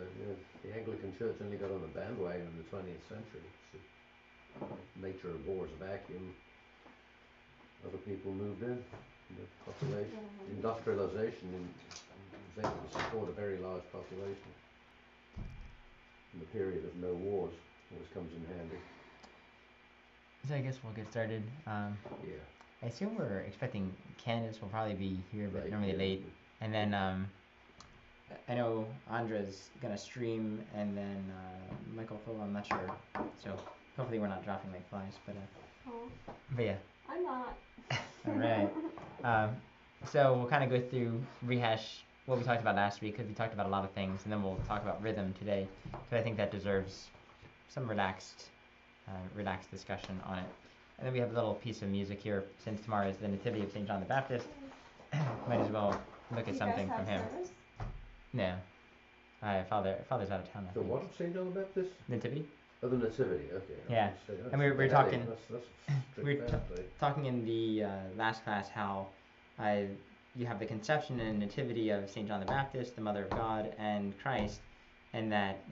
The Anglican Church only got on the bandwagon in the 20th century. So nature abhors a vacuum. Other people moved in. The population, industrialization was able to support a very large population. In the period of no wars, always comes in handy. So I guess we'll get started. Yeah. I assume we're expecting Candace will probably be here, but Right, normally yeah. late. And then I know Andra's gonna stream, and then Michael Phil, I'm not sure. So hopefully we're not dropping like flies, but yeah. I'm not. All right. So we'll kind of go through, rehash what we talked about last week, because we talked about a lot of things, and then we'll talk about rhythm today, because I think that deserves some relaxed discussion on it. And then we have a little piece of music here, since tomorrow is the Nativity of St. John the Baptist. Might as well look at something from him. Service? No. Father's out of town. The what of St. John the Baptist? Nativity? Oh, the Nativity, okay. Yeah. And we were talking. We were talking in the last class how you have the conception and nativity of St. John the Baptist, the Mother of God, and Christ, and that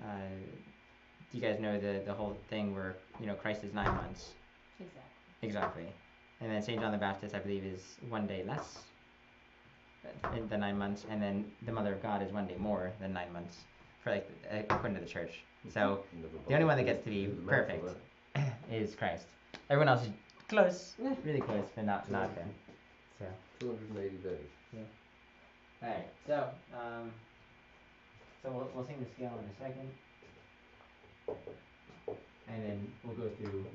you guys know the whole thing where Christ is 9 months. Exactly. And then St. John the Baptist, I believe, is 1 day less than 9 months, and then the Mother of God is 1 day more than 9 months, for according to the church. So the only one that gets to be perfect is Christ. Everyone else is close, really close, but not there. So 280 days. Yeah. All right. So we'll sing the scale in a second, and then we'll go through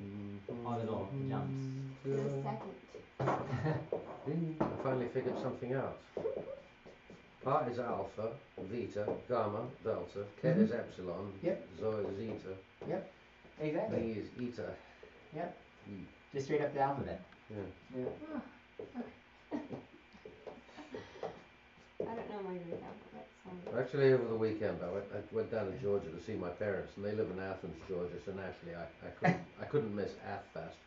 all the little jumps. The second. I finally figured something out. Pa is alpha, vita, gamma, delta, K is epsilon, Yep. Zo is zeta, Yep. Exactly. B is eta. Yep. E. Just straight up the alphabet. Yeah. I don't know my Greek alphabet, so. Actually, over the weekend, I went down to Georgia to see my parents, and they live in Athens, Georgia. So naturally, I couldn't miss Athfest.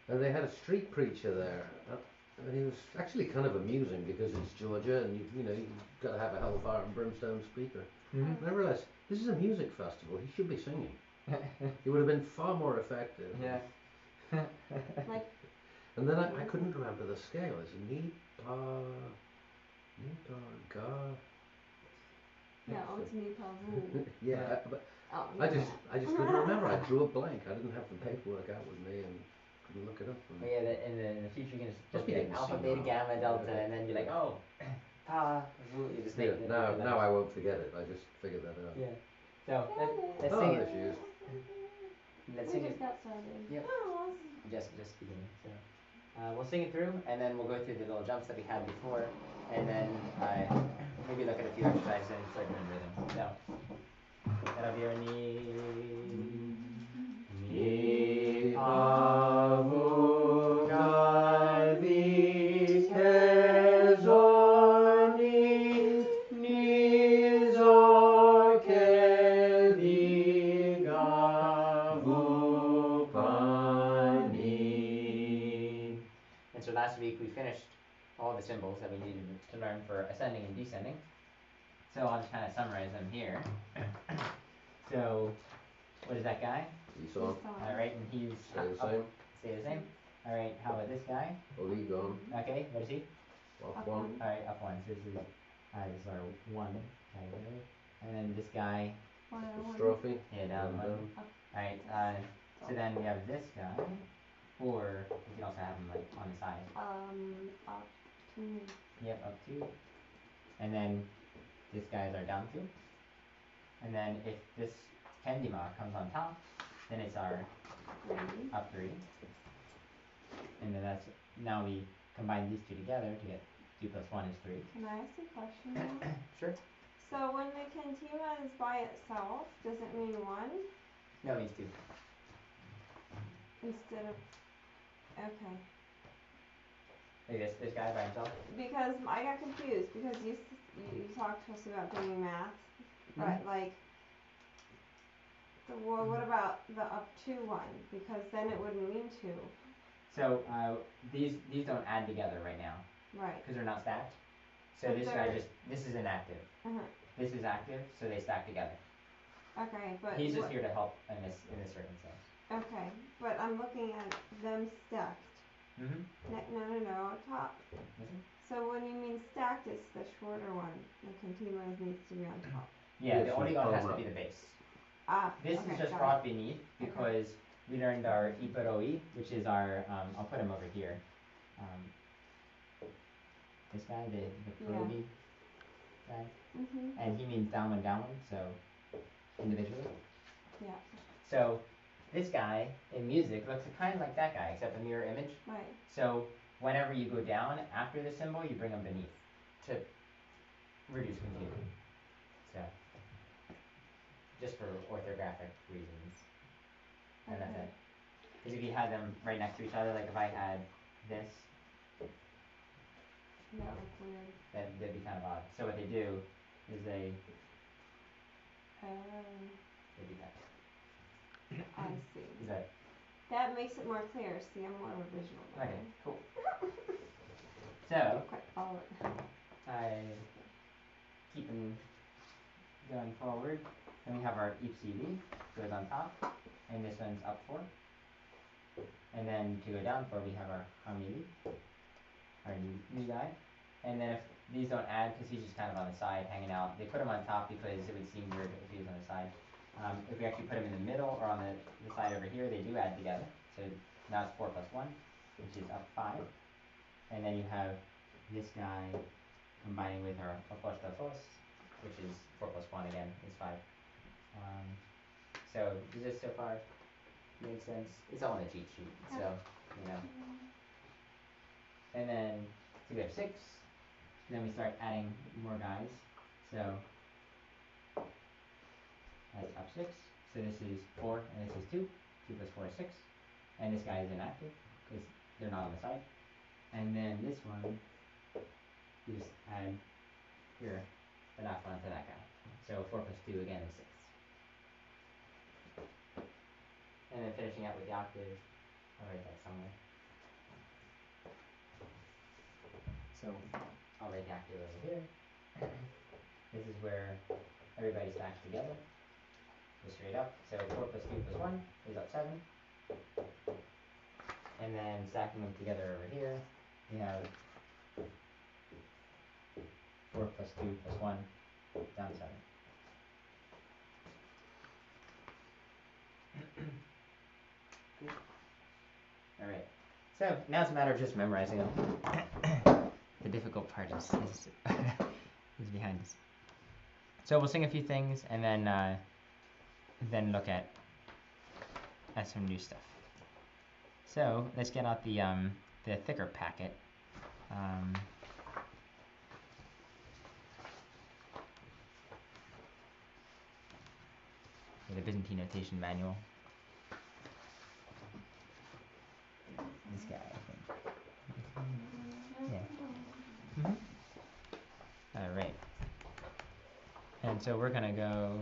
And they had a street preacher there, and he was actually kind of amusing because it's Georgia, and you've got to have a hellfire and brimstone speaker. Mm-hmm. And I realized this is a music festival. He should be singing. He would have been far more effective. Yeah. Like. And then I couldn't remember the scale. It's mi, pa, ga. No, it's me, Paul. Yeah, but Oh, I just couldn't remember. I drew a blank. I didn't have the paperwork out with me and couldn't look it up. But yeah, in the future you're gonna just be like alpha, beta, gamma, delta, and then you're like, oh, pa. You just make it. Now I won't forget it. I just figured that out. Yeah. So let's oh, sing there it. she is. Let's We sing just it. got started. Yep. Oh, Just beginning. So we'll sing it through, and then we'll go through the little jumps that we had before, and then maybe look at a few exercises and start doing rhythm. So that'll be our mi pa vu ga vis zo ni zo ke di ga vu pa ni. And so last week we finished all the symbols that we needed to learn for ascending and descending. So I'll just kind of summarize them here. So, what is that guy? Esau. Alright, and he's Stay the same. Stay the same. Alright, how about this guy? Oligon. Okay, what is he? Up one. Alright, up one. So this is our one category. And then this guy. Strophe. Yeah, down one. Alright, so then we have this guy. Or we can also have him like on the side. up two. Yep, up two. And then this guy is our down two. And then if this Kendima comes on top, then it's our up three. And then now we combine these two together to get 2 plus 1 is 3. Can I ask a question now? Sure. So when the Kendima is by itself, does it mean 1? No, it means 2. Instead of, okay. Like this guy by himself? Because I got confused because you talked to us about doing math, but like, what about the up 2 one? Because then it wouldn't mean 2. So these don't add together right now. Right. Because they're not stacked. So But this guy this is inactive. This is active, so they stack together. Okay, but He's just what, here to help in this certain sense. okay, but I'm looking at them stacked. No, top. Mm-hmm. So when you mean stacked, it's the shorter one. The continuous needs to be on top. Yeah, Yes, the you oligon has palm to up. be the base. This This is just brought beneath because we learned our iparoi, which is our, I'll put him over here. This guy, the pierogi guy. Mhm. And he means downwind, downwind, so individually. Yeah. So this guy in music looks kind of like that guy, except a mirror image. Right. So whenever you go down after the symbol, you bring them beneath to reduce confusion. So just for orthographic reasons. And that's it. Because if you had them right next to each other, like if I had this, That looks weird. that'd be kind of odd. So what they do is they do that. I see. Is that That makes it more clear. See, I'm more of a visual guy. okay? Cool. So Quite follow it. I keeping going forward. Then we have our EPCD goes on top, and this one's up 4. And then to go down 4, we have our Hamili, our new guy. And then if these don't add, because he's just kind of on the side hanging out, they put him on top because it would seem weird if he was on the side. If we actually put him in the middle or on the side over here, they do add together. So now it's 4 plus 1, which is up 5. And then you have this guy combining with our opos, which is 4 plus 1 again, is 5. So does this so far make sense? It's all in the cheat sheet, so, you know. And then, so we have 6. Then we start adding more guys. So that's up 6. So this is 4 and this is 2. 2 plus 4 is 6. And this guy is inactive because they're not on the side. And then this one, you just add here the last one to that guy. So 4 plus 2 again is 6. And then finishing out with the octave, I'll write that somewhere. So I'll write the octave over here. This is where everybody stacks together. Go straight up. So 4 plus 2 plus 1 is up 7. And then stacking them together over here, we have 4 plus 2 plus 1 down 7. All right. So now it's a matter of just memorizing them. The difficult part is behind us. So we'll sing a few things and then look at some new stuff. So let's get out the thicker packet. The Byzantine notation manual. This guy, I think. Yeah. All right. And so we're gonna go.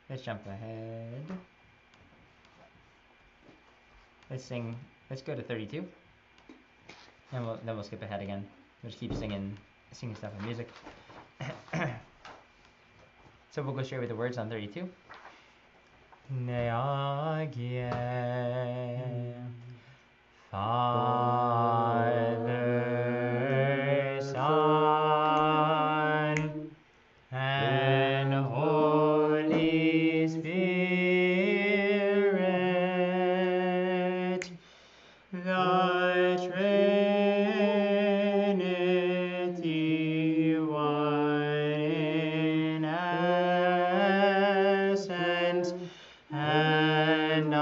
Let's jump ahead. Let's go to 32. And then we'll skip ahead again. We'll just keep singing stuff in music. So we'll go straight with the words on 32. Neagie, Father, Son, and Holy Spirit, the Trinity, one in essence and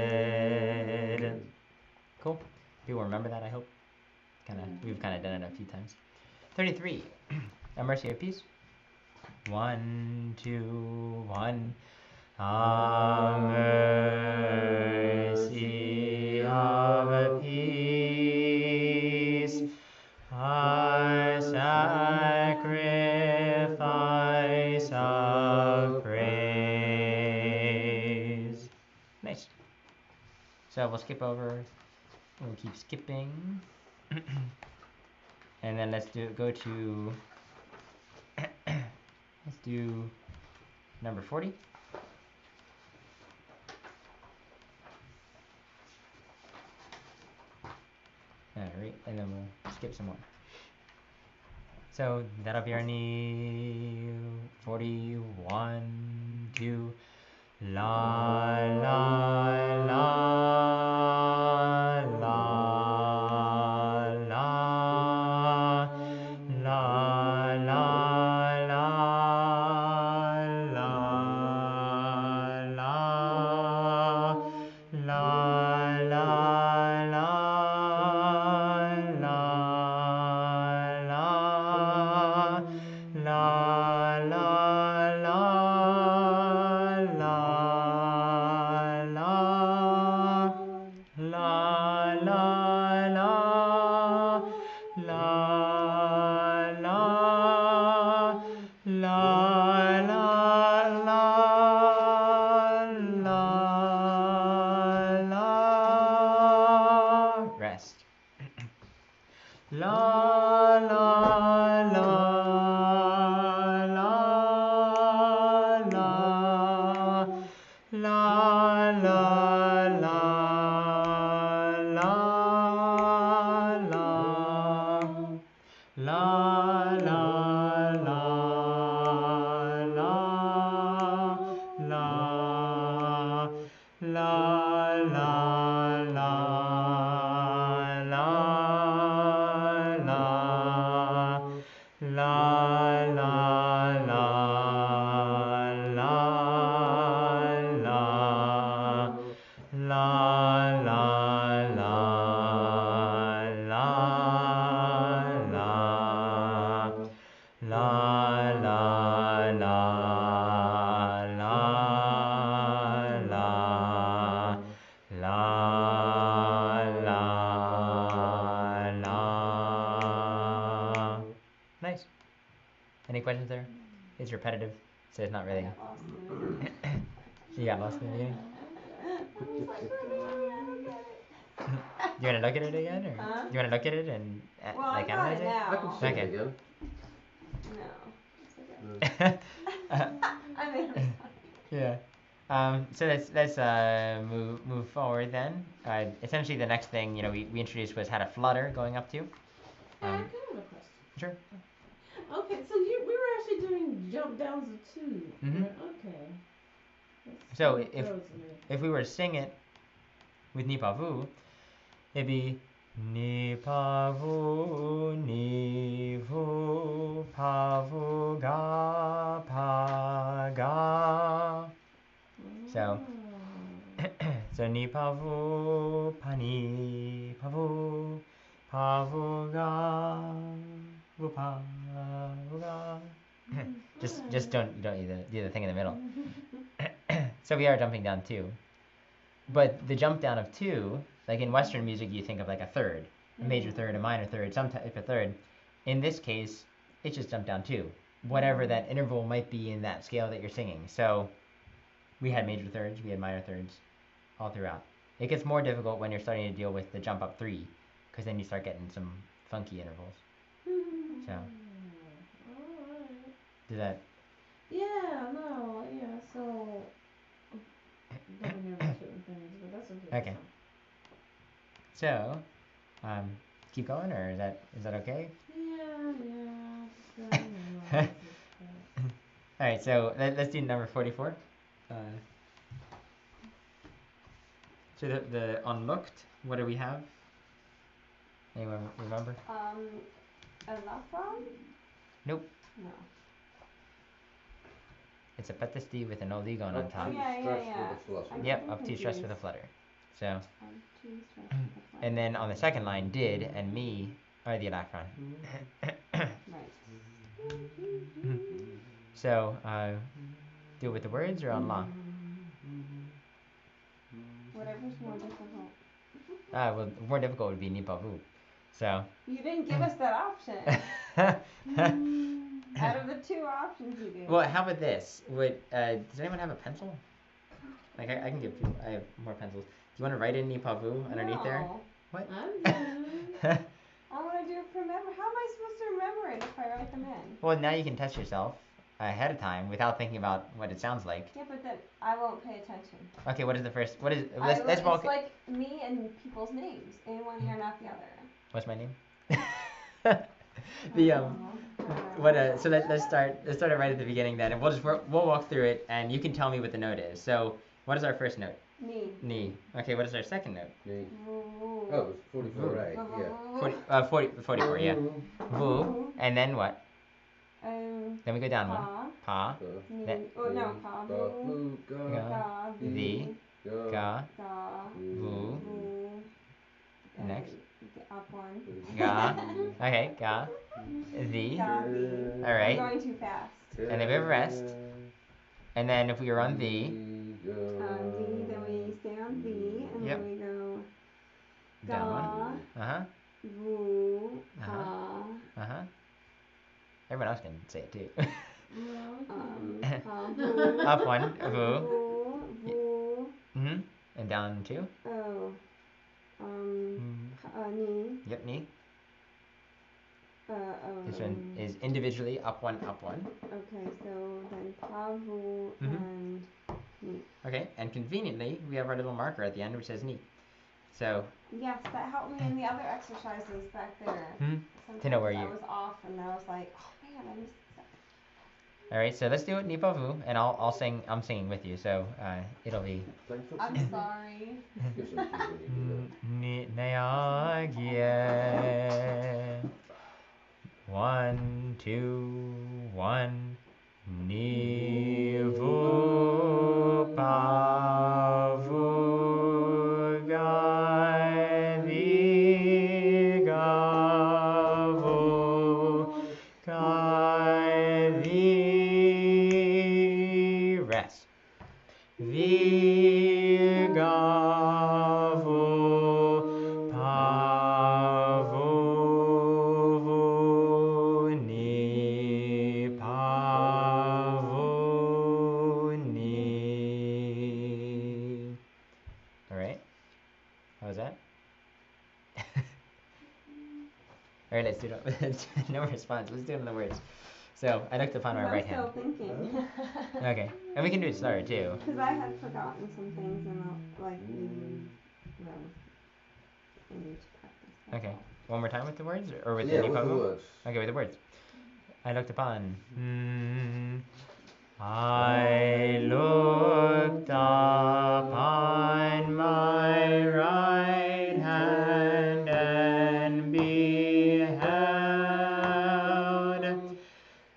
undivided. Cool. People remember that, I hope. We've kind of done it a few times. 33. A mercy of peace. 1, 2, 1. A mercy of peace, a sacrifice of praise. Nice. we'll skip over. We'll keep skipping. And then let's go to let's do number 40. Alright, and then we'll skip some more. So that'll be our knee 41, 2. La la la la la la la la la la la la rest. La la la la la la la la la la la la la la Nice. Any questions there? It's repetitive, so it's not really. You got lost in the beginning? You wanna look at it again, or you wanna look at it and Well, like I got analyze it it? now. I can see Okay. it again. No. It's okay. I made him Yeah. So let's move forward then. Essentially the next thing we introduced was how to flutter going up to. Hey, I could have a question. Sure. Okay, so we were actually doing jump downs of 2. Mhm. Right? Okay. So That if throws me. we were to sing it with Nipavu, it'd be Nipavu nivu pavu ga pa ga. So so Nipavu pani pavu pavu ga vu pavu ga. Just don't do the thing in the middle. So we are jumping down 2. But the jump down of 2, like in Western music, you think of like a third, a major third, a minor third, some type of third. In this case, it's just jump down 2, whatever that interval might be in that scale that you're singing. So we had major thirds, we had minor thirds, all throughout. It gets more difficult when you're starting to deal with the jump up 3, because then you start getting some funky intervals. So Alright. does that? Yeah, no, yeah, so don't remember certain things, but that's okay. Okay. So, keep going, or is that okay? Yeah, just let me know. All right, so let's do number 44. So the unlooked, what do we have? Anyone remember? Elafron? Nope. No. It's a patesti with an oligon on top. Yeah. Yep, up to stressed with a flutter. So, Up to stressed with a flutter. and then on the second line, did and me are the elafron. Right. So, do it with the words or on la? Whatever's more difficult. Well, more difficult would be nipavu. So. You didn't give us that option. Out of the 2 options you gave. Well, how about this? Does anyone have a pencil? Like I can give people. I have more pencils. you want to write in Nipavu underneath there? No. What? I'm doing it. I want to do it from memory. How am I supposed to remember it if I write them in? Well, now you can test yourself ahead of time without thinking about what it sounds like. Yeah, but then I won't pay attention. Okay, what is the first? What is? It's Let's walk. like me and people's names in one ear, not the other. What's my name? The what so let's start it right at the beginning then, and we'll walk through it, and you can tell me what the note is. So what is our first note? Ni. Ni. Okay, what is our second note? Ni. Oh, it's 44, right? Yeah. 44, yeah. Vu, and then what? Then we go down one. Pa. Ni. Then- Oh no, pa. Vu. Ga. The. Ga. Vu. Vu. Next. Up one. Ga. Okay, ga. The. Ga. The. All right. I'm going too fast. And then we have rest. And then if we are on the. The. Then we stay on the, and Yep. then we go. Down Ga. one. Uh-huh. Vu. Uh-huh. Pa. Uh-huh. Everyone else can say it too. Vu. Up one. Vu. Vu. Vu. Mm-hmm. And down two. Oh. Ni. Yep, ni. Oh. This one is individually up one, up one. Okay, so then pa, vu, Mhm. and ni. Okay, and conveniently, we have our little marker at the end which says ni. So, Yes, that helped me in the other exercises back there. to know where Sometimes you. I was off, and I was like, oh man, I missed stuff. All right, so let's do it Nipavu, and I'm singing with you, so it'll be. Thanks for I'm sorry. Give some keys when you do that. Ni neagie. 1, 2, 1. Ni vu pa vu ga vi ga vu ga vi rest. Vi ga vu pa vu ni pa vu ni. All right. How was that? All right, let's do it. No response. Let's do it in the words. So I looked upon my I'm right still hand. thinking. Okay, and we can do it slower too. Because I had forgotten some things, and like we need to practice. that's Okay. all. One more time with the words, or with Yeah, the with the Nipavu? words. Okay, with the words. I looked upon. I looked upon my right hand and beheld,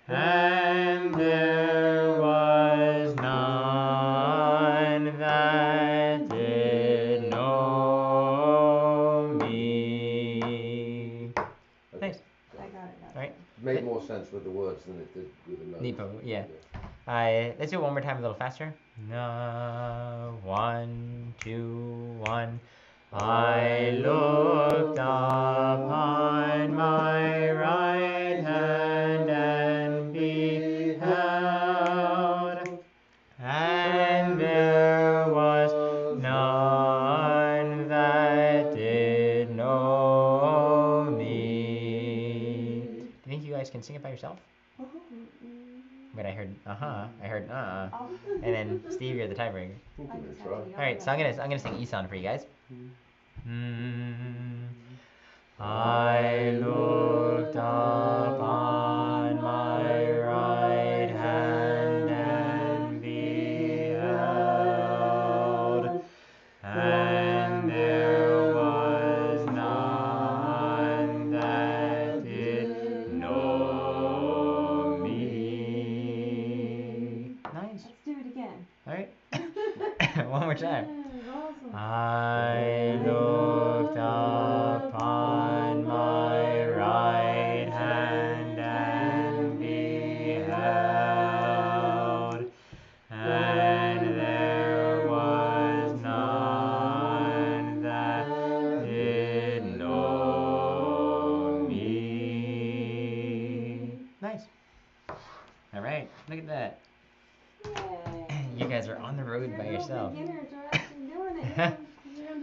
and there was none that did know me. Thanks. I got it. Right. Made more sense with the words than it did with the notes. Nipo, yeah. Let's do it one more time a little faster. 1, 2, 1. I looked upon my right hand and beheld, and there was none that did know me. Do you think you guys can sing it by yourself? But I heard I heard Oh. and then Steve, you're the tiebreaker. We'll I give it just a had try. to yell All right, it so out. I'm gonna sing Isan for you guys. I looked upon my right hand and beheld, and there was none that did know me. Nice. Let's do it again. All right. One more time. Awesome. I looked upon my right hand and beheld, and there was none that did know me. Nice. All right, look at that. Yay. You guys are on the road by yourself. Beginners are actually doing it. You're gonna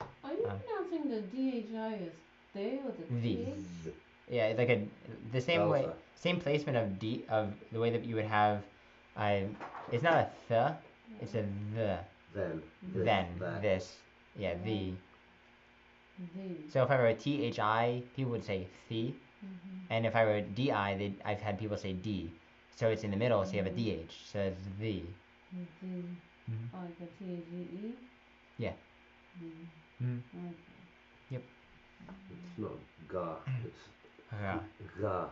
Are you Um, pronouncing the DHI as they or the The. TH? Yeah, it's like the same way, Delta. same placement of D of the way that you would have, it's not a th, it's a the. Then. This, Then that. this, yeah, the. The. So if I wrote thi, people would say the, and if I wrote di, I've had people say d. So it's in the middle, so you have a dh. So it's the. The. Mhm. Like a THEE? Yeah. The. Mhm. Okay. It's not ga. It's Ra. ga.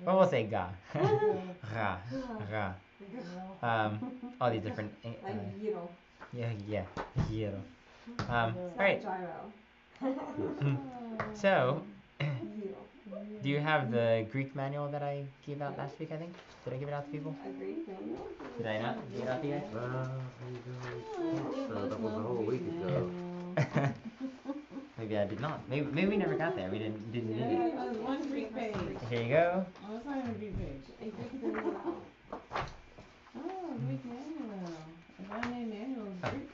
Well, we'll say ga. Okay. Ra. Ra. All these different. Like gyro. Yeah. Gyro. It's All not right. gyro. So, Gyro. do you have the Greek manual that I gave out last week? I think. Did I give it out to people? A Greek manual? Did I not give it out to you guys? So that was a whole week ago. Maybe I did not. Maybe we never got there. We didn't need it. Yeah, it was one Greek page. Here you go. Oh, it's not even a Greek page. A Greek manual. Oh, Greek manual. If I name manual is Greek.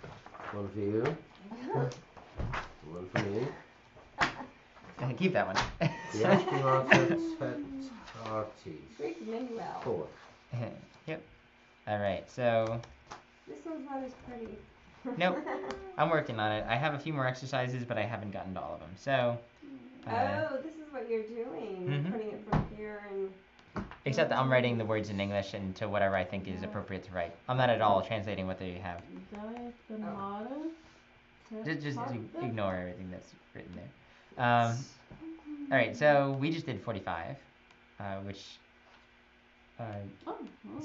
One for you. One for me. Keep that one. Yes, you are parties. Greek manual. Four. Yep. All right. So, This one's not as pretty. nope. I'm working on it. I have a few more exercises, but I haven't gotten to all of them. So, Oh, this is what you're doing. You're Mhm. putting it from here and. except that I'm writing the words in English and to whatever I think is appropriate to write. I'm not at all translating what they have. Diagonata. Just ignore everything that's written there. All right. So we just did 45, which.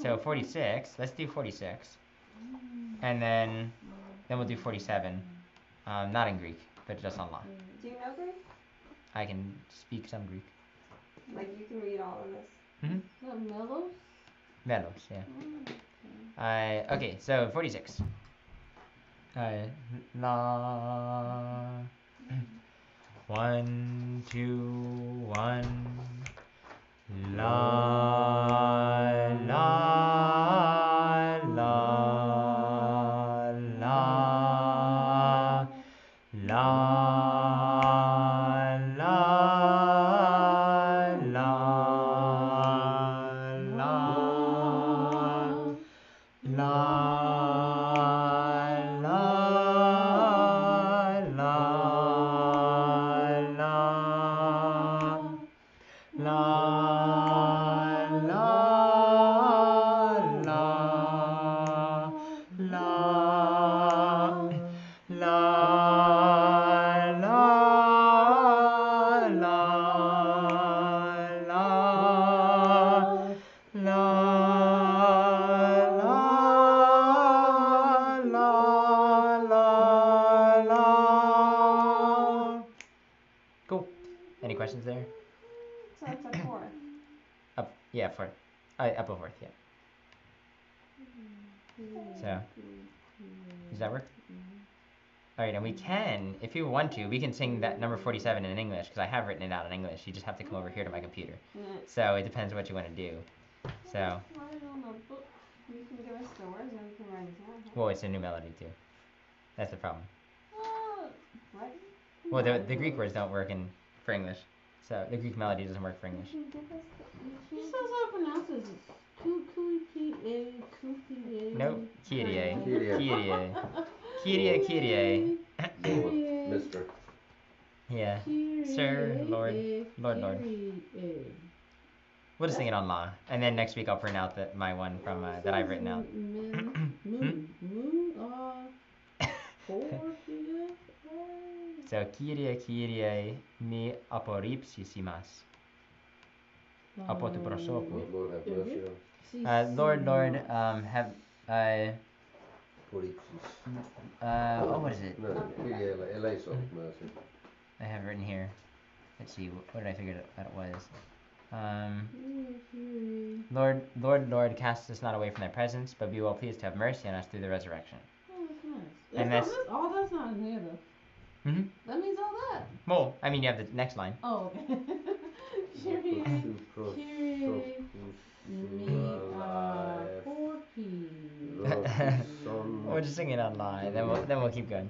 So 46. Let's do 46, and then we'll do 47. Not in Greek, but just on law. Do you know Greek? I can speak some Greek. Like you can read all of this. Mm-hmm. Is that Melos? Melos, yeah. Okay, so 46. La. 1, 2, 1. La la la la la la la la la la Cool. Any questions there? So it's a fourth. Up, yeah, fourth. Up a fourth, yeah. So, does that work? Alright, and we can, if you want to, we can sing that number 47 in English, because I have written it out in English. You just have to come over here to my computer. So, it depends what you want to do. So, Write on a book. You can give us the words and we can write it down. Huh? well, it's a new melody too. That's the problem. What? Well, the Greek words don't work for English. So, the Greek melody doesn't work for English. You can give us This is how it pronounces it. Kupi-A. Nope. Kyrie. Kyrie. Kyrie. Kyrie. Mister. Yeah. Sir, Lord, Lord. We'll just sing it on La. And then next week I'll print out my one from that I've written out. Moon. So, Kyrie, me aporipsisimas. Apo tu prosopo. Lord have mercy on Lord, have, Polipsis. what is it? No, Kyrie eleison, mercy. I have it written here. Let's see, what did I figure that it was? Lord, cast us not away from thy presence, but be well pleased to have mercy on us through the resurrection. Oh, that's nice. And That's all that's not in here though. Mm-hmm. That means all that. Well, I mean, you have the next line. Oh, okay. Kyrie, We'll just sing it on line, then we'll keep going.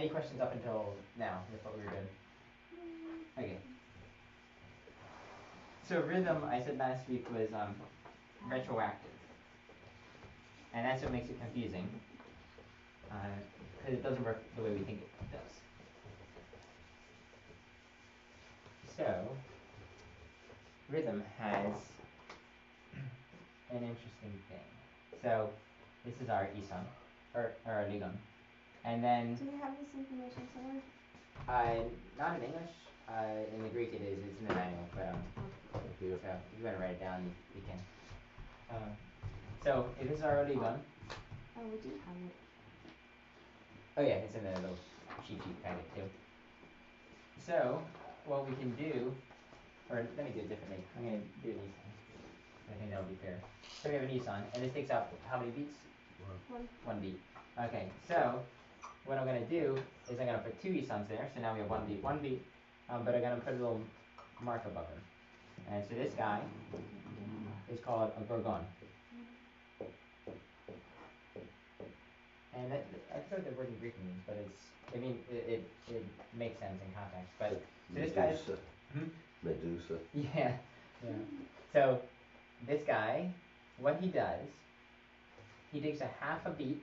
Any questions up until now with what we were doing? Okay. So rhythm, I said last week, was retroactive. And that's what makes it confusing. Because it doesn't work the way we think it does. So, rhythm has an interesting thing. So, this is our isan, or our ligam. And then, Do we have this information somewhere? not in English. In the Greek it is. It's in the manual. But so if you want to write it down, you can. So if this is our ligam. Oh, we do have it. Oh yeah, it's in the little cheat sheet packet too. So what we can do, or let me do it differently. I'm gonna do an isan. I think that'll be fair. So we have an isan, and this takes up how many beats? One beat. Okay, so what I'm going to do is I'm going to put two isans there, so now we have one beat, but I'm going to put a little mark above him. And so this guy is called a gorgon. And I forgot the word in Greek means, but it makes sense in context. But so this guy is Medusa. Yeah. So this guy, what he does, he takes a half a beat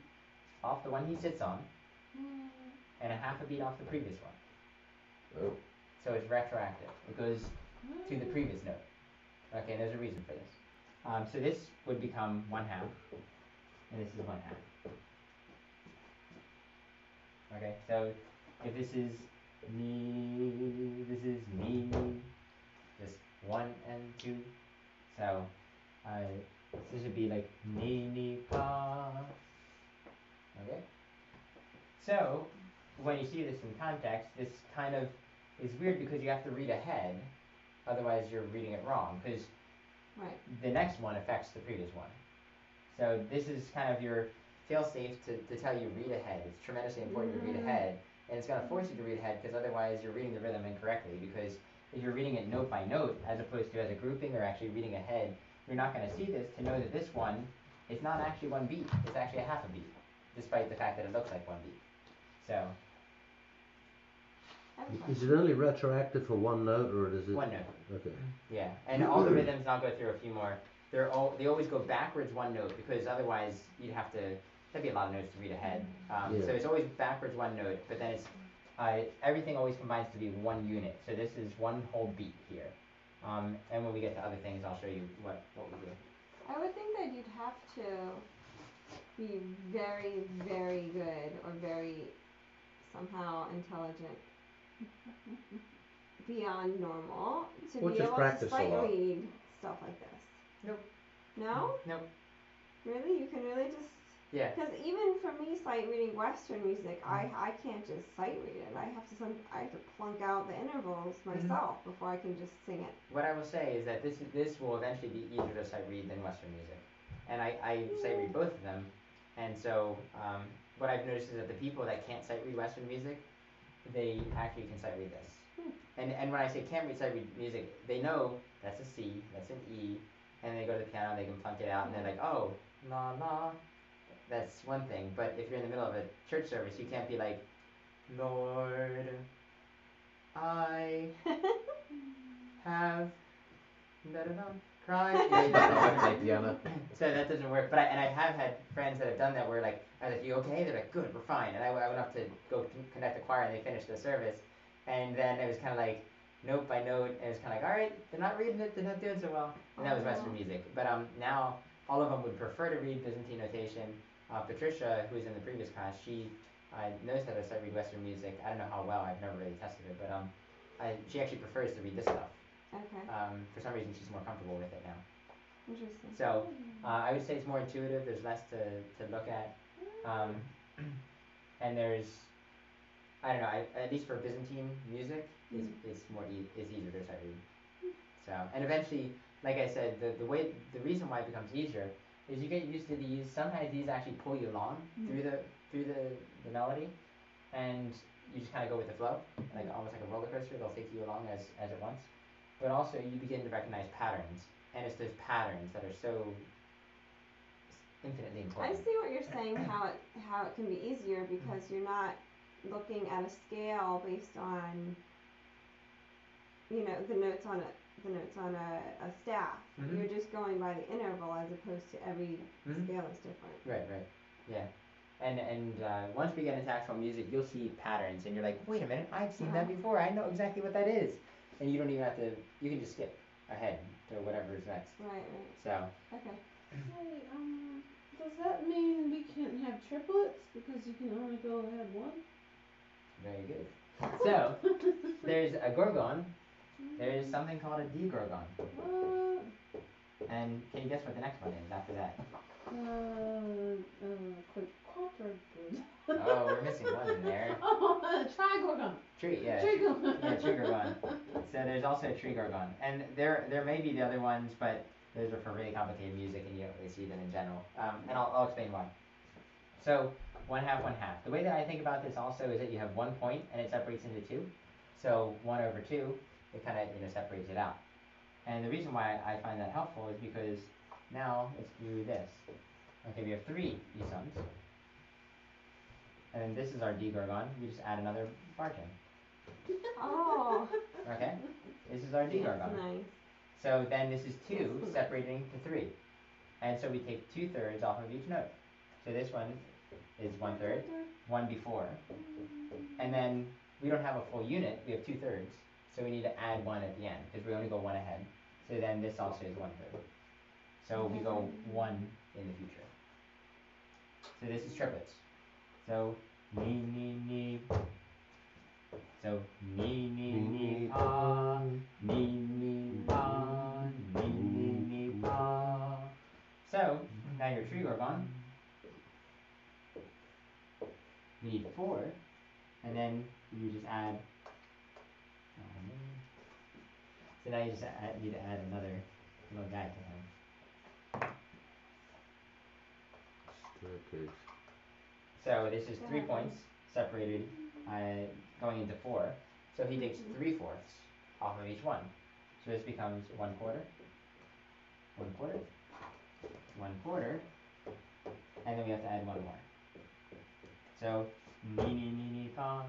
off the one he sits on, and a half a beat off the previous one. Oh. So it's retroactive. It goes to the previous note. Okay, and there's a reason for this. So this would become one half, and this is one half. Okay, so if this is me, this is me, just 1 and 2. So this would be like ni ni pa. Okay. So when you see this in context, this kind of is weird because you have to read ahead, otherwise you're reading it wrong. Because the next one affects the previous one. So this is kind of your fail-safe to tell you read ahead. It's tremendously important to read ahead, and it's going to force you to read ahead because otherwise you're reading the rhythm incorrectly. Because if you're reading it note by note as opposed to as a grouping or actually reading ahead, you're not going to see this to know that this one is not actually one beat. It's actually a half a beat, despite the fact that it looks like one beat. So. Is it only retroactive for one note, or is it? One note. Okay. Yeah, and all the rhythms, and I'll go through a few more. They always go backwards one note because otherwise you'd have to. That'd be a lot of notes to read ahead. So it's always backwards one note, but then it's everything always combines to be one unit. So this is one whole beat here. And when we get to other things, I'll show you what we do. I would think that you'd have to be very, very good or very somehow intelligent beyond normal to be able to sight read stuff like this. Nope. No? Nope. Really? You can really just... Yeah. Because even for me, sight reading Western music, I can't just sight read it. I have to plunk out the intervals myself before I can just sing it. What I will say is that this will eventually be easier to sight read than Western music, and I sight read both of them, and so what I've noticed is that the people that can't sight read Western music, they actually can sight read this. And when I say can't read sight read music, they know that's a C, that's an E, and they go to the piano, they can plunk it out, and they're like, oh, la la. That's one thing, but if you're in the middle of a church service, you can't be like, Lord, I have cried. So that doesn't work. But I have had friends that have done that where like, I was like, you okay? They're like, good, we're fine. And I went up to go conduct the choir, and they finished the service, and then it was kind of like note by note, and it was kind of like, all right, they're not reading it, they're not doing so well. And that was Western music. But now all of them would prefer to read Byzantine notation. Patricia, who was in the previous class, she knows how to sight read Western music. I don't know how well, I've never really tested it, but she actually prefers to read this stuff. Okay. For some reason, she's more comfortable with it now. Interesting. So I would say it's more intuitive. There's less to look at, and there's, I don't know. At least for Byzantine music, it's easier to sight read. So, and eventually, like I said, the reason why it becomes easier is you get used to these. Sometimes these actually pull you along through the melody, and you just kind of go with the flow, like almost like a roller coaster. They'll take you along as it wants. But also you begin to recognize patterns, and it's those patterns that are so infinitely important. I see what you're saying. How it can be easier because you're not looking at a scale based on, you know, the notes on a staff. Mhm. You're just going by the interval as opposed to every Mhm. scale is different. Right. Yeah. And once we get into actual music, you'll see patterns, and you're like, wait a minute, I've seen that before. I know exactly what that is, and you don't even have to. You can just skip ahead to whatever's next. Right. So. Okay. Hey, does that mean we can't have triplets because you can only go ahead one? Very good. So there's a gorgon. There's something called a D-gorgon. What? And can you guess what the next one is after that? Quadruped. Oh, we're missing one in there. Oh, trigorgon. Trigorgon. Yeah, trigorgon. So there's also a trigorgon, and there may be the other ones, but those are for really complicated music, and you don't really see them in general. And I'll explain why. So 1/2, 1/2. The way that I think about this also is that you have 1 point, and it separates into two. So 1/2, it kind of separates it out. And the reason why I find that helpful is because now let's do this. Okay, we have 3 E-sums. And then this is our D-gorgon. We just add another bartone. Oh. Okay? This is our D-gorgon. That's nice. So then this is 2 separating to 3. And so we take 2/3 off of each note. So this one is 1/3, 1 before. And then we don't have a full unit, we have 2/3. So we need to add 1 at the end because we only go 1 ahead. So then this also is 1/3. So we go 1 in the future. So this is triplets. So ni. So ni pa, ni pa, ni pa. So now your trigorgon. We need 4, and then you just add. So now you just need to add another little guy to him. Staircase. So this is 3 points separated, going into 4. So he takes 3/4 off of each one. So this becomes 1/4, 1/4, 1/4, and then we have to add 1 more. So ni pa.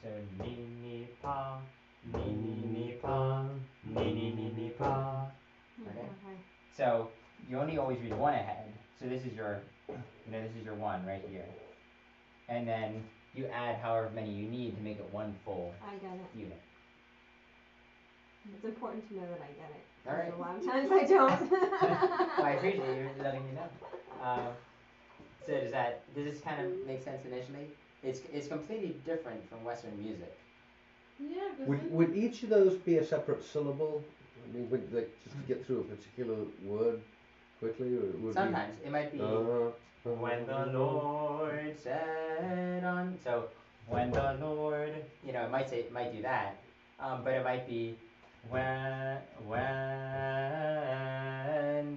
So ni pa, ni pa, ni pa. Okay. So you only always read 1 ahead. So this is your, this is your 1 right here. And then you add however many you need to make it 1 full I get it. unit. It's important to know that I get it. All right. A lot of times I don't. Well, I appreciate you letting me know. So does this kind of make sense initially? It's completely different from Western music. Yeah, Would each of those be a separate syllable? I mean, would they just to get through a particular word quickly, or would Sometimes it might be when the Lord said on. So when the Lord, it might do that, but it might be when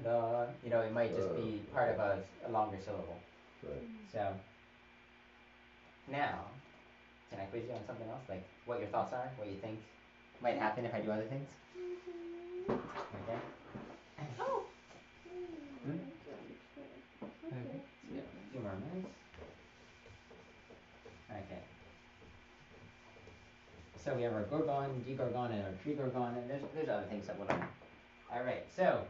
the, it might just be part of a longer syllable. Right. So now, can I quiz you on something else, like what your thoughts are, what you think might happen if I do other things? Okay. Oh. Hmm? Okay. So we have a few more minutes. Okay. So we have our gorgon, D-gorgon, and our trigorgon, and there's other things that we'll learn. All right. So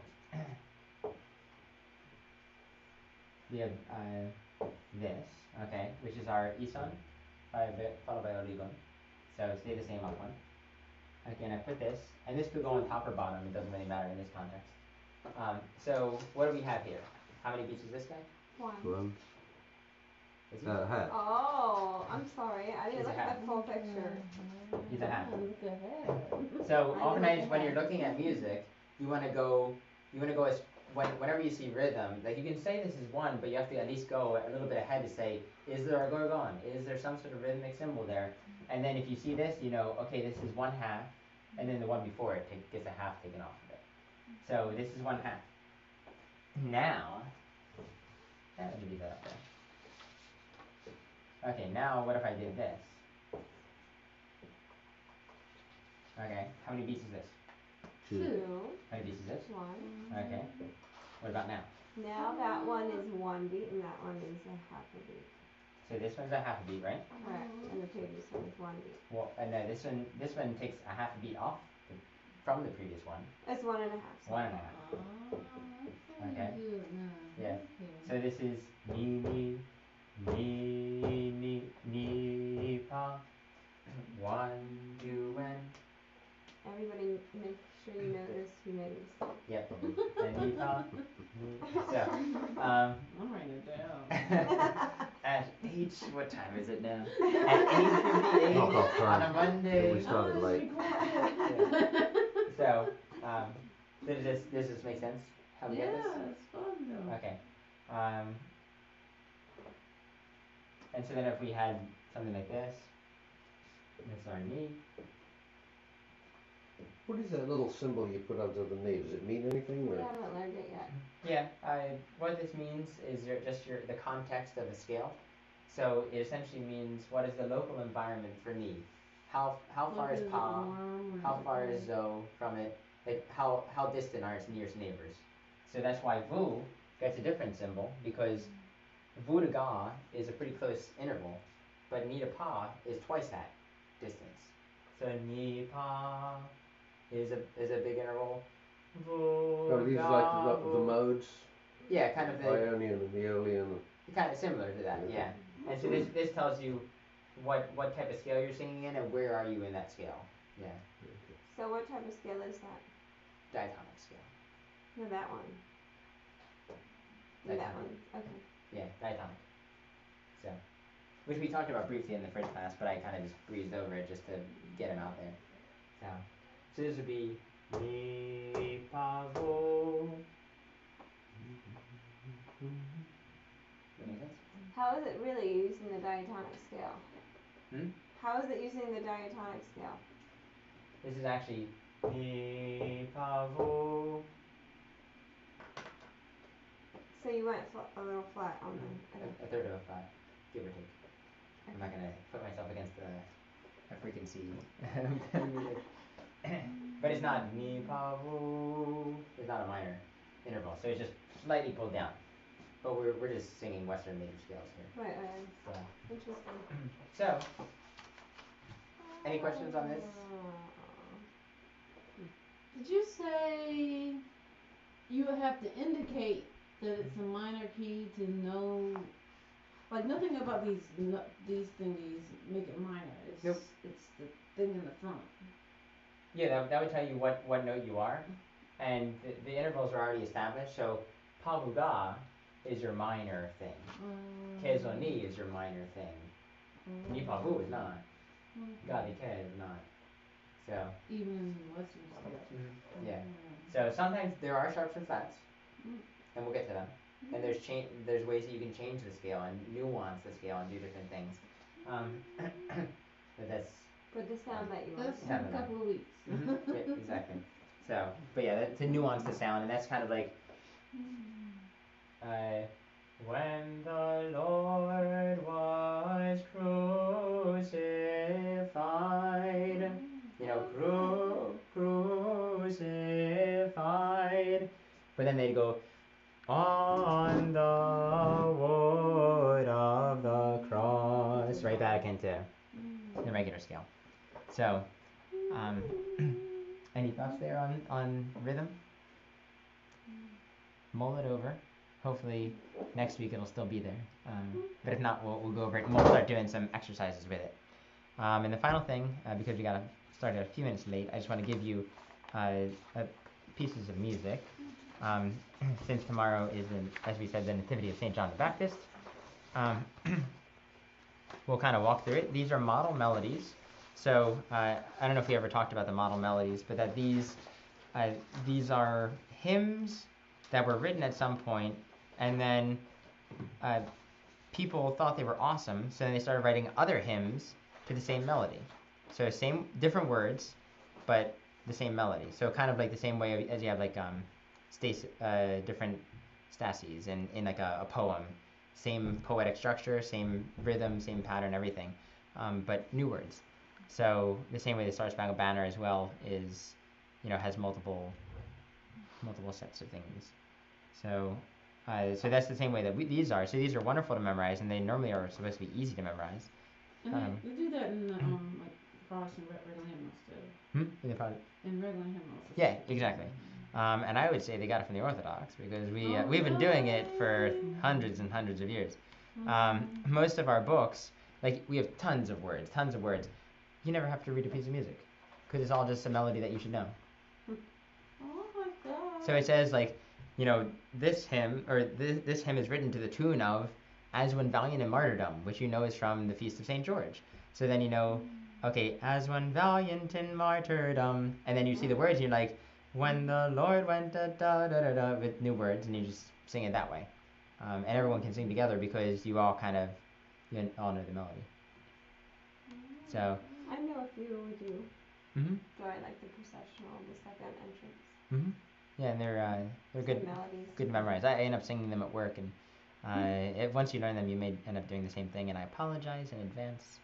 we have this, okay, which is our E-son, followed by our Ligon. So stay the same up one. Okay, and I put this, and this could go on top or bottom. It doesn't really matter in this context. So what do we have here? How many beats is this guy? 1. Is he? Half. Oh, I'm sorry. I didn't He's a look half. at the full picture. He's a half. Look ahead. So oftentimes when you're looking at music, you want to go as whenever you see rhythm, like you can say this is 1, but you have to at least go a little bit ahead to say, is there a gorgon? Is there some sort of rhythmic symbol there? And then if you see this, okay, this is 1/2, and then the one before it gets a half taken off of it. So this is 1/2. Now, let me leave that up there. Okay, now what if I did this? Okay, how many beats is this? 2. How many beats is this? 1. Okay. What about now? Now that one is 1 beat and that one is a half a beat. So this one's a half a beat, right? Correct. And the previous one is 1 beat. Well, and this one takes a half a beat off from the previous one. It's 1.5. So. 1.5. Okay. Okay. Good now. Yeah. Okay. So this is mi pa. 1, 2, and. Everybody, make sure you notice who made a mistake. Yep. And mi pa. So, I'm writing it down. at what time is it now? At 8:58 Knock off on a time. Monday. We started late. Yeah. So, does this make sense? How we Yeah, get this? it's fun though. Okay. And so then if we had something like this, that's our knee. What is that little symbol you put under the knee? Does it mean anything? We Or? haven't learned it yet. Yeah. What this means is the context of the scale. So it essentially means what is the local environment for knee? How far is pa? How far is zo from it? Like how distant are its nearest neighbors? So that's why vu gets a different symbol, because vu to ga is a pretty close interval, but ni to pa is twice that distance. So ni pa is a big interval. Vu Oh, these ga, are like the vu. modes? Yeah, kind of the Ionian and Aeolian. kind of similar to that. Yeah. And so this tells you what type of scale you're singing in and where are you in that scale. Yeah. So what type of scale is that? Diatonic scale. No, that one. And that one. Okay. Yeah, diatonic. So, which we talked about briefly in the first class, but I kind of just breezed over it just to get him out there. So this would be mi pa vo. That make sense? How is it really using the diatonic scale? Hmm? How is it using the diatonic scale? This is actually mi pa vo. So you went a little flat on the. Okay. A third of a flat, give or take. I'm not gonna put myself against a frequency music. But it's not mi pa vo. It's not a minor interval, so it's just slightly pulled down. But we're just singing Western major scales here. Right. So, Interesting. so any questions on this? Did you say you would have to indicate that it's a minor key to know? Like nothing about these thingies make it minor. It's Nope. It's the thing in the front. Yeah, that would tell you what note you are, and the intervals are already established. So pa vu ga is your minor thing. Ke zo ni is your minor thing. Ni pa vu is not. Ga di ke is not. So Even in Western scale. yeah. So sometimes there are sharps and flats, and we'll get to them. And there's ways that you can change the scale and nuance the scale and do different things. But that's For the sound that you want. That's Sound in a of couple of weeks. yeah, exactly. So, but yeah, to nuance the sound, and that's kind of like when the Lord was crucified, you know, crucified, but then they'd go on the wood of the cross, right back into the regular scale. So, any thoughts there on rhythm? Mull it over. Hopefully next week it'll still be there. But if not, we'll go over it and we'll start doing some exercises with it. And the final thing, because we got started a few minutes late, I just want to give you pieces of music. Since tomorrow is, as we said, the Nativity of St. John the Baptist, we'll kind of walk through it. These are model melodies. So I don't know if we ever talked about the model melodies, but that these are hymns that were written at some point, and then people thought they were awesome, so then they started writing other hymns to the same melody. So same different words, but the same melody. So kind of like the same way as you have like different stases in like a poem. Same poetic structure, same rhythm, same pattern, everything, but new words. So the same way the Star Spangled Banner as well is, has multiple sets of things. So So that's the same way that these are. So these are wonderful to memorize, and they normally are supposed to be easy to memorize. And they do that in the like Protestant regular hymnals too. In regular hymnals. Yeah, exactly. And I would say they got it from the Orthodox because we've been doing it for hundreds and hundreds of years. Most of our books, like we have tons of words. You never have to read a piece of music because it's all just a melody that you should know. Oh my God. So it says like, this hymn or this hymn is written to the tune of "As One Valiant in Martyrdom," which you know is from the Feast of St. George. So then okay, "As one valiant in martyrdom," and then you see the words and you're like, "When the Lord went da da da da da," with new words, and you just sing it that way. And everyone can sing together because you all all know the melody. So. I know a few who do. Mhm. Join like the processional, the second entrance. Mhm. Yeah, and they're good. Melodies. Good to memorize. I end up singing them at work, and once you learn them, you may end up doing the same thing. And I apologize in advance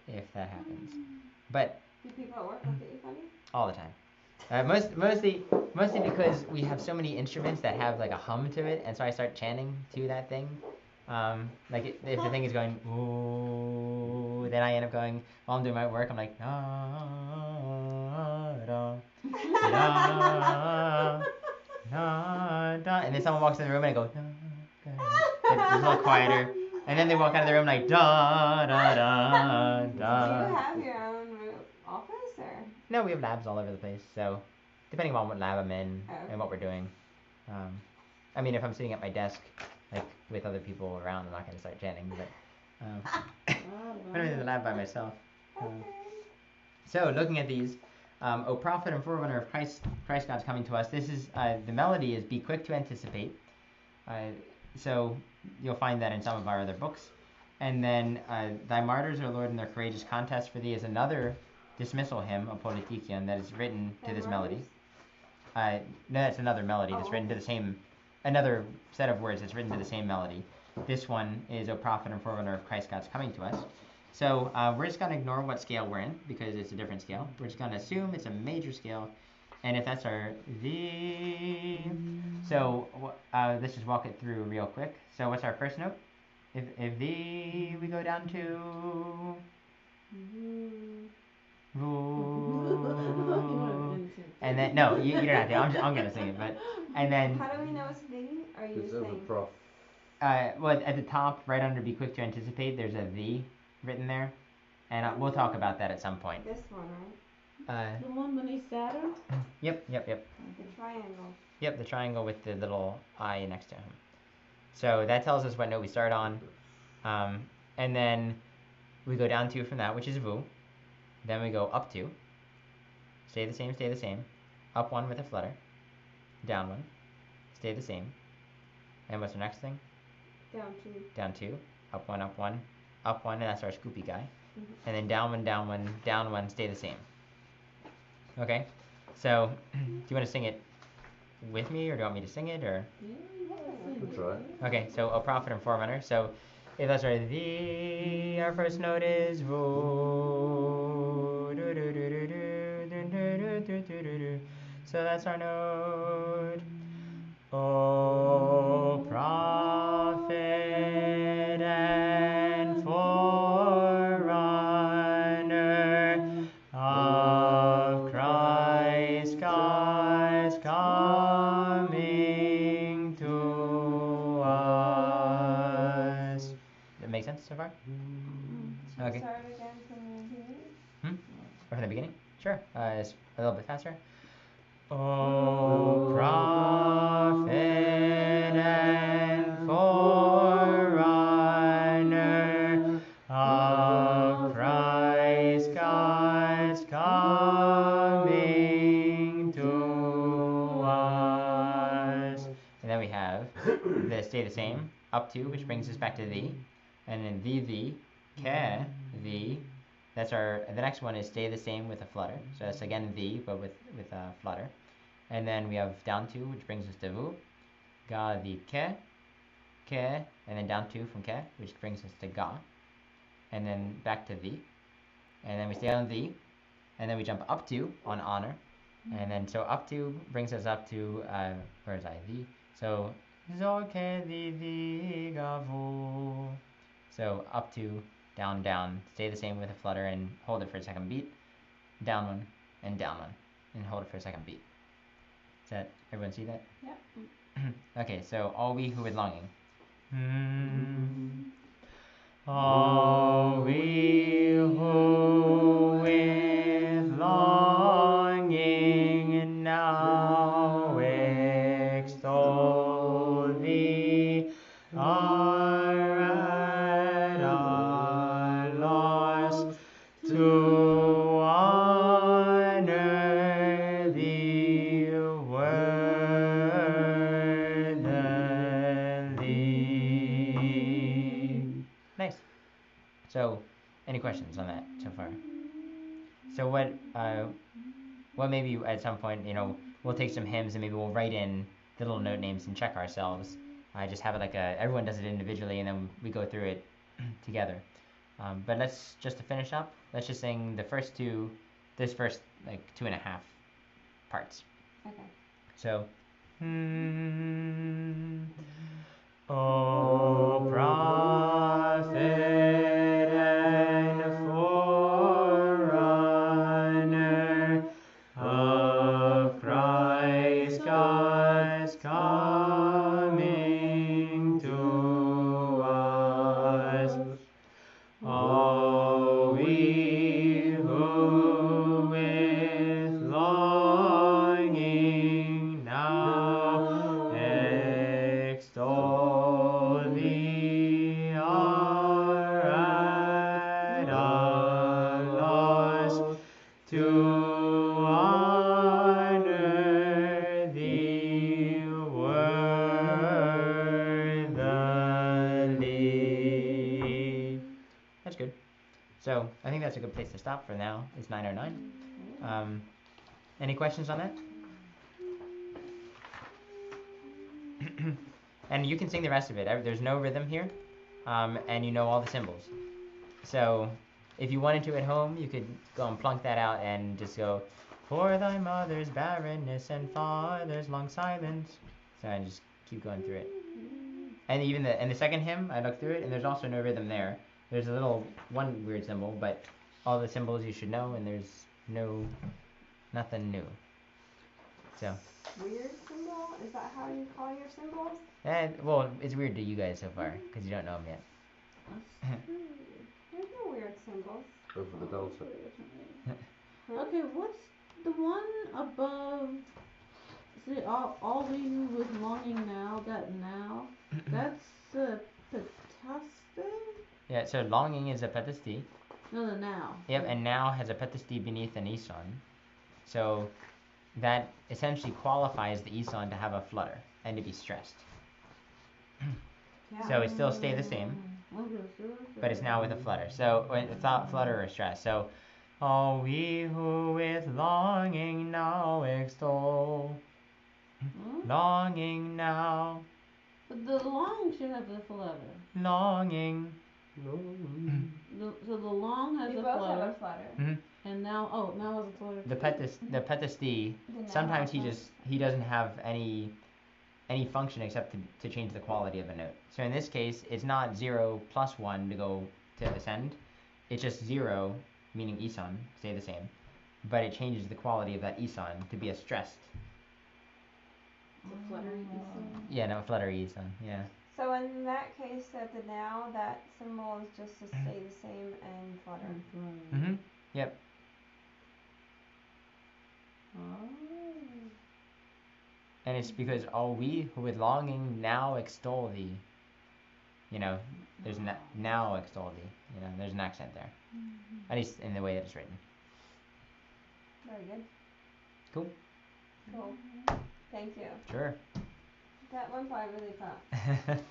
if that happens. But do people at work look at you funny? All the time. Mostly because we have so many instruments that have like a hum to it, and so I start chanting to that thing. Like if the thing is going ooh, then I end up going while I'm doing my work. I'm like da da da da da, and then someone walks in the room and I go da da. It's a little quieter, and then they walk out of the room like da da da da. Do you have your own office or? No, we have labs all over the place. So depending on what lab I'm in and what we're doing. I mean, if I'm sitting at my desk, like with other people around, I'm not going to start chanting. But I'm in the lab by myself. So looking at these, O prophet and forerunner of Christ God's coming to us. This is the melody is "Be quick to anticipate." So you'll find that in some of our other books. And then "Thy martyrs, O Lord, in their courageous contest for thee" is another dismissal hymn, a politikion, that is written to this melody. No, that's another melody that's written to the same, another set of words that's written to the same melody. This one is "O prophet and forerunner of Christ God's coming to us." So we're just going to ignore what scale we're in because it's a different scale. We're just going to assume it's a major scale. And if that's our thee, so let's just walk it through real quick. So what's our first note? If thee, we go down to and then no, you don't have to. I'm gonna sing it, but and then. How do we know it's thee? Or are you saying? Well, at the top, right under "Be quick to anticipate," there's a thee written there, and we'll talk about that at some point. This one, right? The one beneath Saturn? Yep. The triangle. Yep, the triangle with the little I next to him. So that tells us what note we start on. And then we go down 2 from that, which is Vu. Then we go up 2. Stay the same. Up 1 with a flutter. Down 1. Stay the same. And what's the next thing? Down 2. Down 2. Up 1, up 1. Up 1, and that's our scoopy guy. Mm-hmm. And then down 1, down 1, down 1, stay the same. Okay? So, do you want to sing it with me, or do you want me to sing it, or? Good try. Okay, so "O prophet and forerunner." So, if that's our thee, our first note is vo. So that's our note. O prophet and forerunner of Christ God's coming to us. Does that make sense so far? Okay. Start again from the beginning? Or from the beginning? Sure. It's a little bit faster. O prophet and forerunner of Christ God's coming to us. And then we have the "Stay the Same," up 2, which brings us back to thee. And then thee, ke, thee. That's the next one is "Stay the Same" with a flutter. So that's again thee, but with a flutter. And then we have down 2, which brings us to vu. Ga, the ke, and then down 2 from ke, which brings us to ga. And then back to thee. And then we stay on thee. And then we jump up 2 on honor. And then so up 2 brings us up to, where is I? Thee. So Zorke di gavu. So up 2, down, down. Stay the same with a flutter and hold it for a second beat. Down 1 and down 1 and hold it for a second beat. Does that everyone see that? Yep. Okay, so all we who with longing. All we who with longing now extol thee are at our loss to honor thee worthily. Nice. So, any questions on that so far? So what maybe at some point, we'll take some hymns and maybe we'll write in the little note names and check ourselves. I just have it like everyone does it individually and then we go through it together. But let's just to finish up, let's just sing the first this first like 2.5 parts. Okay. So, O prophet and forerunner of Christ God's coming to us, all we who with longing now extol thee are at our loss to honor thee worthily. That's good. So I think that's a good place to stop for now. It's 9:09. Any questions on that? And you can sing the rest of it. There's no rhythm here, and you know all the symbols. So if you wanted to at home, you could go and plunk that out and just go, for thy mother's barrenness and father's long silence. So and just keep going through it. And even the second hymn, I looked through it, and there's also no rhythm there. There's a little one weird symbol, but all the symbols you should know, and there's nothing new. So. Weird symbol? Is that how you call your symbols? Well, it's weird to you guys so far because you don't know them yet. There's no weird symbols. Go for the dulcet. Okay, what's the one above? See, all we who with longing now, that now, that's petaste? Yeah, so longing is a petasti. No, the now. Yep, and now has a petasti beneath an ison. So that essentially qualifies the ison to have a flutter and to be stressed. Yeah. So it still stay the same, but it's now with a flutter. So without flutter or stress. So all we who with longing now extol, longing now, But the long should have the flutter. longing. So the long has We a both flutter. have a flutter. Mm-hmm. And now has a flutter. The petasti. Sometimes he doesn't have any function except to change the quality of a note. So in this case, it's not 0 plus 1 to go to ascend. It's just 0, meaning ison, stay the same. But it changes the quality of that ison to be a stressed. It's a fluttery ison. Yeah, no, fluttery ison, yeah. So in that case, at the now, that symbol is just to stay the same and flutter. Mm-hmm. Yep. Oh. And it's because all we who with longing now extol thee. There's now extol thee. There's an accent there. At least in the way that it's written. Very good. Cool. Cool. Thank you. Sure. That went by really fast.